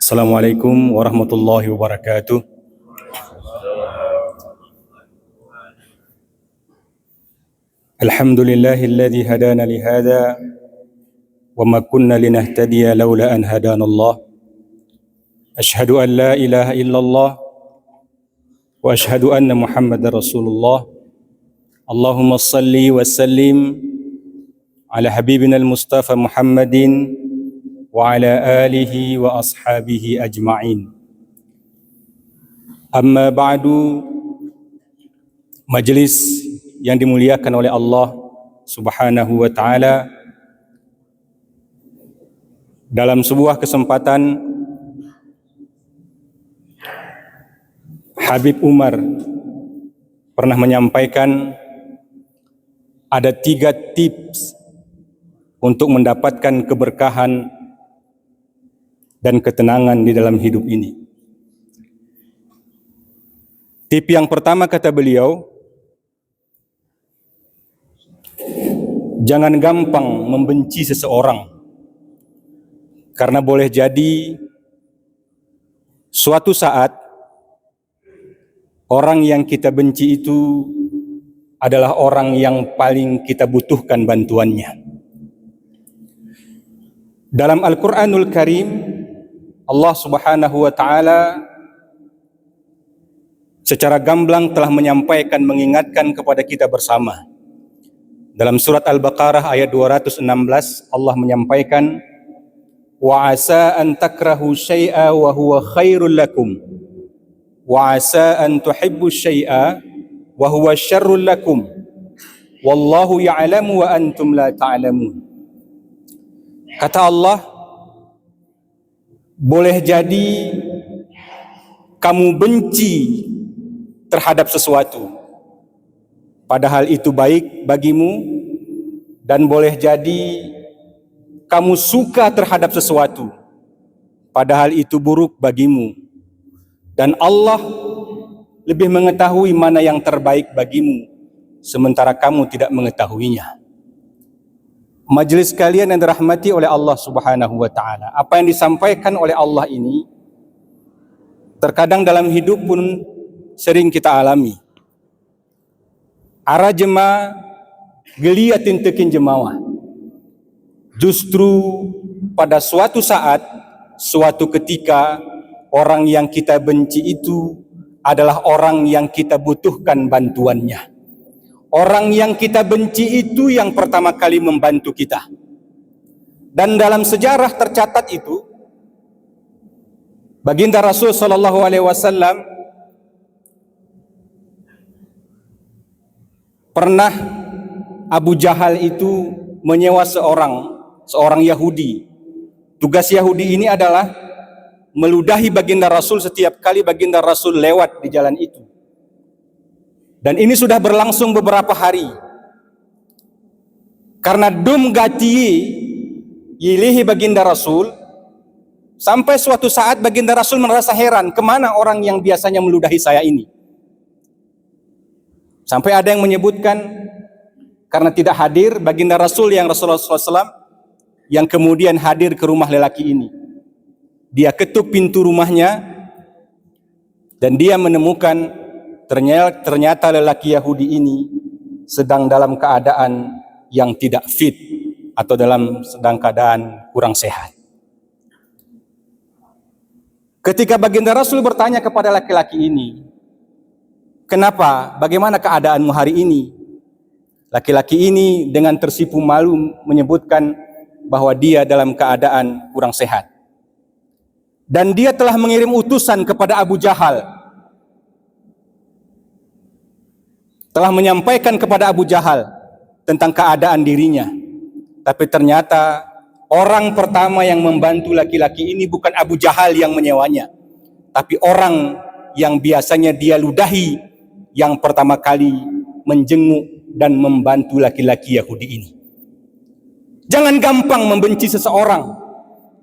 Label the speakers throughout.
Speaker 1: Assalamualaikum warahmatullahi wabarakatuh. Alhamdulillahilladzi hadana li hadza wa ma kunna linahtadiya laula an hadanallah. Asyhadu an la ilaha illallah wa asyhadu anna Muhammadar Rasulullah. Allahumma salli wa sallim ala habibina al-Mustafa Muhammadin wa ala alihi wa ashabihi ajma'in. Amma ba'du, majelis yang dimuliakan oleh Allah Subhanahu wa taala, dalam sebuah kesempatan Habib Umar pernah menyampaikan ada 3 tips untuk mendapatkan keberkahan dan ketenangan di dalam hidup ini. Tip yang pertama, kata beliau, jangan gampang membenci seseorang, karena boleh jadi suatu saat orang yang kita benci itu adalah orang yang paling kita butuhkan bantuannya. Dalam Al-Quranul Karim, Allah Subhanahu wa taala secara gamblang telah menyampaikan, mengingatkan kepada kita bersama. Dalam surat Al-Baqarah ayat 216, Allah menyampaikan, wa asa an takrahu syai'a wa huwa khairul lakum wa asa an tuhibbu syai'a wa huwa syarrul lakum wallahu ya'lamu wa antum la ta'lamun. Kata Allah, boleh jadi kamu benci terhadap sesuatu, padahal itu baik bagimu, dan boleh jadi kamu suka terhadap sesuatu, padahal itu buruk bagimu, dan Allah lebih mengetahui mana yang terbaik bagimu, sementara kamu tidak mengetahuinya. Majelis kalian yang dirahmati oleh Allah Subhanahu wa taala, apa yang disampaikan oleh Allah ini terkadang dalam hidup pun sering kita alami. Ara jema geliatin tekin jemawa. Justru pada suatu saat, suatu ketika, orang yang kita benci itu adalah orang yang kita butuhkan bantuannya. Orang yang kita benci itu yang pertama kali membantu kita. Dan dalam sejarah tercatat itu, baginda Rasul sallallahu alaihi wasallam pernah Abu Jahal itu menyewa seorang Yahudi. Tugas Yahudi ini adalah meludahi baginda Rasul setiap kali baginda Rasul lewat di jalan itu. Dan ini sudah berlangsung beberapa hari. Karena dum gati yilihi baginda Rasul, sampai suatu saat baginda Rasul merasa heran, kemana orang yang biasanya meludahi saya ini? Sampai ada yang menyebutkan, karena tidak hadir baginda Rasul yang Rasulullah SAW, yang kemudian hadir ke rumah lelaki ini. Dia ketuk pintu rumahnya, dan dia menemukan ternyata lelaki Yahudi ini sedang dalam keadaan yang tidak fit, atau sedang keadaan kurang sehat. Ketika baginda Rasul bertanya kepada laki-laki ini, kenapa? Bagaimana keadaanmu hari ini? Laki-laki ini dengan tersipu malu menyebutkan bahwa dia dalam keadaan kurang sehat. Dan dia telah mengirim utusan kepada Abu Jahal, telah menyampaikan kepada Abu Jahal tentang keadaan dirinya. Tapi ternyata orang pertama yang membantu laki-laki ini bukan Abu Jahal yang menyewanya, tapi orang yang biasanya dia ludahi, yang pertama kali menjenguk dan membantu laki-laki Yahudi ini. Jangan gampang membenci seseorang,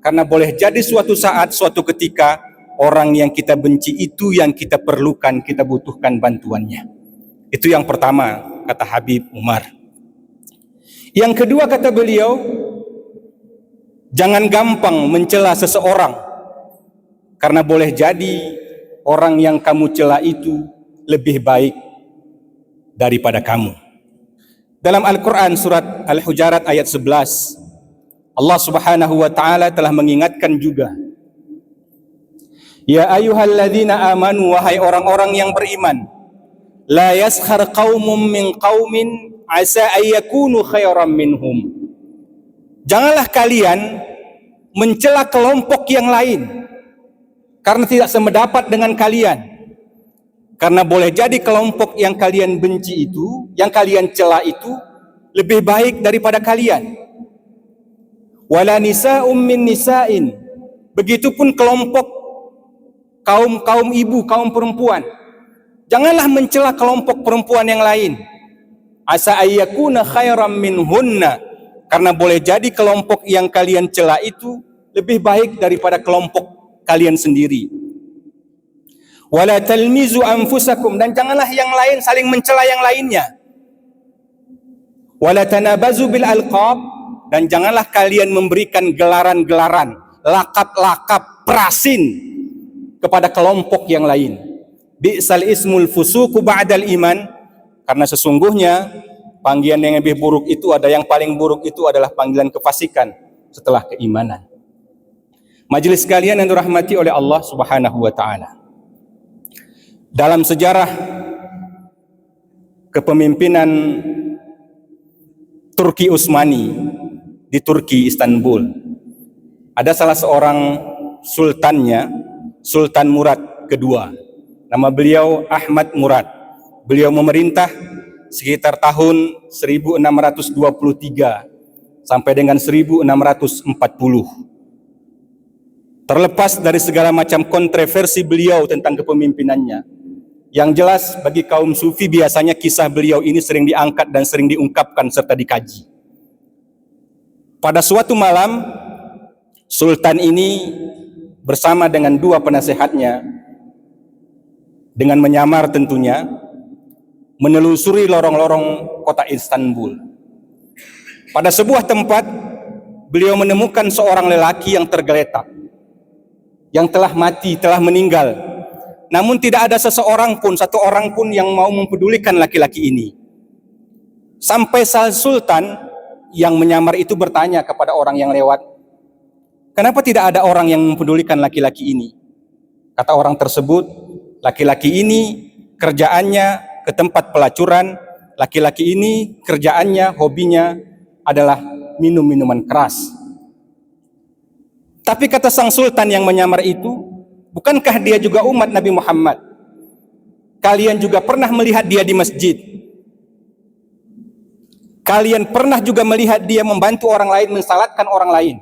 Speaker 1: karena boleh jadi suatu saat, suatu ketika, orang yang kita benci itu yang kita perlukan, kita butuhkan bantuannya. Itu yang pertama, kata Habib Umar. Yang kedua, kata beliau, jangan gampang mencela seseorang, karena boleh jadi orang yang kamu cela itu lebih baik daripada kamu. Dalam Al-Quran surat Al-Hujarat ayat 11, Allah Subhanahu wa ta'ala telah mengingatkan juga, ya ayyuhalladzina amanu, wahai orang-orang yang beriman, la yaskhar qaumum min qaumin asa ayyakunu khairan minhum. Janganlah kalian mencela kelompok yang lain karena tidak sependapat dengan kalian, karena boleh jadi kelompok yang kalian benci itu, yang kalian cela itu lebih baik daripada kalian. Wala nisa'um min nisa'in, begitupun kelompok kaum ibu, kaum perempuan. Janganlah mencela kelompok perempuan yang lain. Asa ayyakuna khairam minhunna, karena boleh jadi kelompok yang kalian cela itu lebih baik daripada kelompok kalian sendiri. Wala talmizu anfusakum, dan janganlah yang lain saling mencela yang lainnya. Wala tanabazu bil alqab, dan janganlah kalian memberikan gelaran-gelaran, lakap-lakap perasin kepada kelompok yang lain. Bi'sal ismul fusuku ba'dal iman, karena sesungguhnya panggilan yang lebih buruk itu, ada yang paling buruk itu adalah panggilan kefasikan setelah keimanan. Majelis sekalian yang dirahmati oleh Allah Subhanahu wa ta'ala, dalam sejarah kepemimpinan Turki Utsmani di Turki, Istanbul, ada salah seorang sultannya, Sultan Murad kedua. Nama beliau Ahmad Murad. Beliau memerintah sekitar tahun 1623 sampai dengan 1640. Terlepas dari segala macam kontroversi beliau tentang kepemimpinannya, yang jelas bagi kaum sufi biasanya kisah beliau ini sering diangkat dan sering diungkapkan serta dikaji. Pada suatu malam, sultan ini bersama dengan dua penasehatnya, dengan menyamar tentunya, menelusuri lorong-lorong kota Istanbul. Pada sebuah tempat, beliau menemukan seorang lelaki yang tergeletak, yang telah mati, telah meninggal. Namun tidak ada seseorang pun, satu orang pun yang mau mempedulikan laki-laki ini. Sampai sang sultan yang menyamar itu bertanya kepada orang yang lewat, kenapa tidak ada orang yang mempedulikan laki-laki ini? Kata orang tersebut, laki-laki ini kerjaannya ke tempat pelacuran, laki-laki ini kerjaannya, hobinya adalah minum minuman keras. Tapi kata sang sultan yang menyamar itu, bukankah dia juga umat Nabi Muhammad? Kalian juga pernah melihat dia di masjid. Kalian pernah juga melihat dia membantu orang lain, mensalatkan orang lain.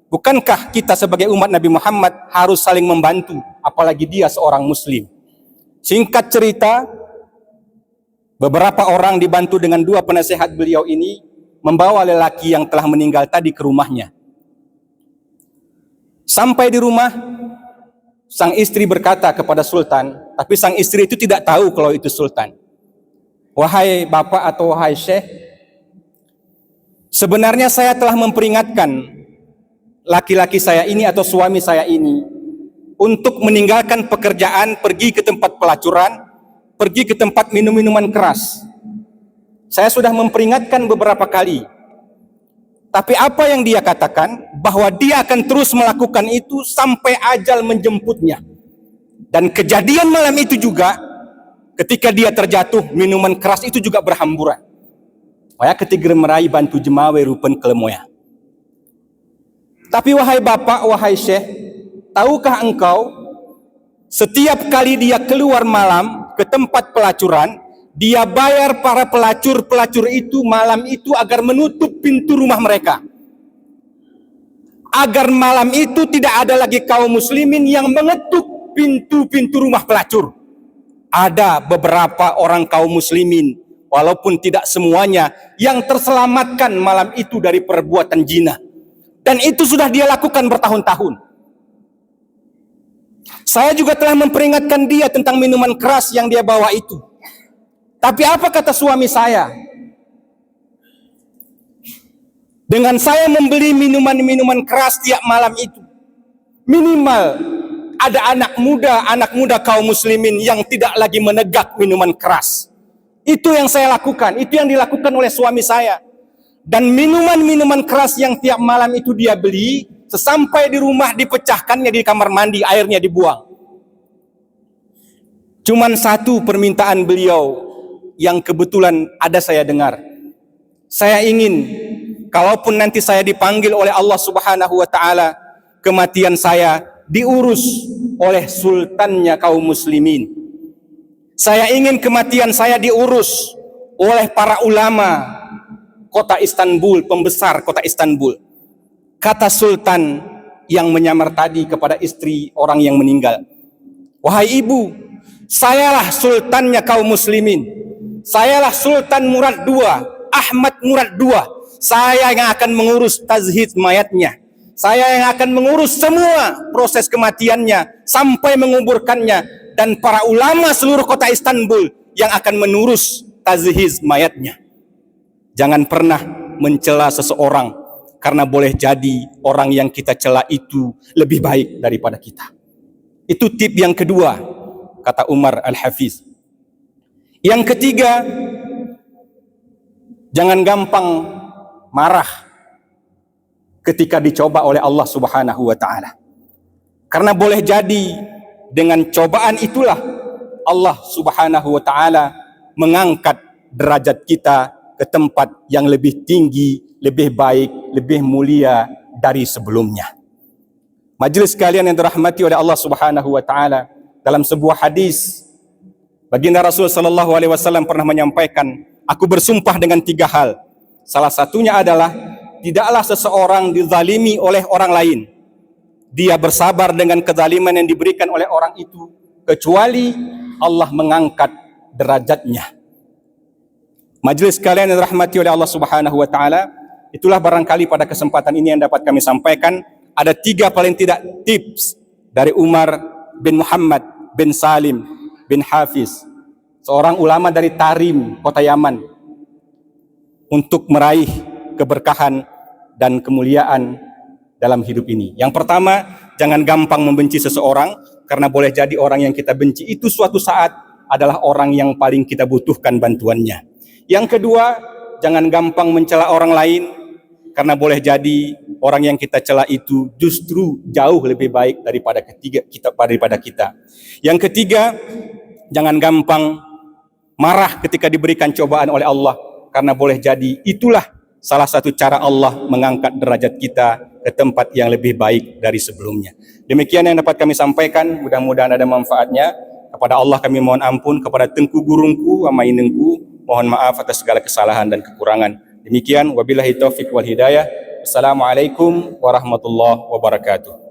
Speaker 1: Bukankah kita sebagai umat Nabi Muhammad harus saling membantu, apalagi dia seorang muslim? Singkat cerita, beberapa orang dibantu dengan dua penasehat beliau ini membawa lelaki yang telah meninggal tadi ke rumahnya. Sampai di rumah, sang istri berkata kepada sultan, tapi sang istri itu tidak tahu kalau itu sultan. Wahai bapak atau wahai syekh, sebenarnya saya telah memperingatkan laki-laki saya ini atau suami saya ini untuk meninggalkan pekerjaan, pergi ke tempat pelacuran, pergi ke tempat minum-minuman keras. Saya sudah memperingatkan beberapa kali. Tapi apa yang dia katakan, bahwa dia akan terus melakukan itu sampai ajal menjemputnya. Dan kejadian malam itu juga, ketika dia terjatuh, minuman keras itu juga berhamburan. Waya ketigre meraih bantu jemawe rupen kelemoya. Tapi wahai bapak, wahai syekh, tahukah engkau, setiap kali dia keluar malam ke tempat pelacuran, dia bayar para pelacur-pelacur itu malam itu agar menutup pintu rumah mereka. Agar malam itu tidak ada lagi kaum muslimin yang mengetuk pintu-pintu rumah pelacur. Ada beberapa orang kaum muslimin, walaupun tidak semuanya, yang terselamatkan malam itu dari perbuatan zina. Dan itu sudah dia lakukan bertahun-tahun. Saya juga telah memperingatkan dia tentang minuman keras yang dia bawa itu. Tapi apa kata suami saya? Dengan saya membeli minuman-minuman keras tiap malam itu, minimal ada anak muda kaum muslimin yang tidak lagi menegak minuman keras. Itu yang saya lakukan, itu yang dilakukan oleh suami saya. Dan minuman-minuman keras yang tiap malam itu dia beli, sesampai di rumah dipecahkannya di kamar mandi, airnya dibuang. Cuman satu permintaan beliau yang kebetulan ada saya dengar. Saya ingin, kalaupun nanti saya dipanggil oleh Allah Subhanahu wa Ta'ala, kematian saya diurus oleh sultannya kaum muslimin. Saya ingin kematian saya diurus oleh para ulama kota Istanbul, pembesar kota Istanbul. Kata sultan yang menyamar tadi kepada istri orang yang meninggal, "Wahai ibu, sayalah sultannya kaum muslimin. Sayalah Sultan Murad II, Ahmad Murad II. Saya yang akan mengurus tazhid mayatnya. Saya yang akan mengurus semua proses kematiannya sampai menguburkannya, dan para ulama seluruh kota Istanbul yang akan mengurus tazhid mayatnya. Jangan pernah mencela seseorang, karena boleh jadi orang yang kita cela itu lebih baik daripada kita." Itu tip yang kedua, kata Umar Al-Hafiz. Yang ketiga, jangan gampang marah ketika dicoba oleh Allah Subhanahu wa Ta'ala. Karena boleh jadi dengan cobaan itulah Allah Subhanahu wa Ta'ala mengangkat derajat kita ke tempat yang lebih tinggi, lebih baik, lebih mulia dari sebelumnya. Majelis sekalian yang dirahmati oleh Allah Subhanahu wa Ta'ala, dalam sebuah hadis baginda Rasul sallallahu alaihi wasallam pernah menyampaikan, "Aku bersumpah dengan 3 hal. Salah satunya adalah tidaklah seseorang dizalimi oleh orang lain. Dia bersabar dengan kezaliman yang diberikan oleh orang itu, kecuali Allah mengangkat derajatnya." Majelis sekalian yang dirahmati oleh Allah Subhanahu wa Ta'ala, itulah barangkali pada kesempatan ini yang dapat kami sampaikan. Ada 3 paling tidak tips dari Umar bin Muhammad bin Salim bin Hafiz, seorang ulama dari Tarim, kota Yaman, untuk meraih keberkahan dan kemuliaan dalam hidup ini. Yang pertama, jangan gampang membenci seseorang, karena boleh jadi orang yang kita benci itu suatu saat adalah orang yang paling kita butuhkan bantuannya. Yang kedua, jangan gampang mencela orang lain, karena boleh jadi orang yang kita cela itu justru jauh lebih baik daripada kita. Yang ketiga, jangan gampang marah ketika diberikan cobaan oleh Allah, karena boleh jadi itulah salah satu cara Allah mengangkat derajat kita ke tempat yang lebih baik dari sebelumnya. Demikian yang dapat kami sampaikan, mudah-mudahan ada manfaatnya. Kepada Allah kami mohon ampun, kepada tengku gurungku, amainengku, mohon maaf atas segala kesalahan dan kekurangan. Demikian, wabillahi taufiq wal hidayah. Assalamualaikum warahmatullahi wabarakatuh.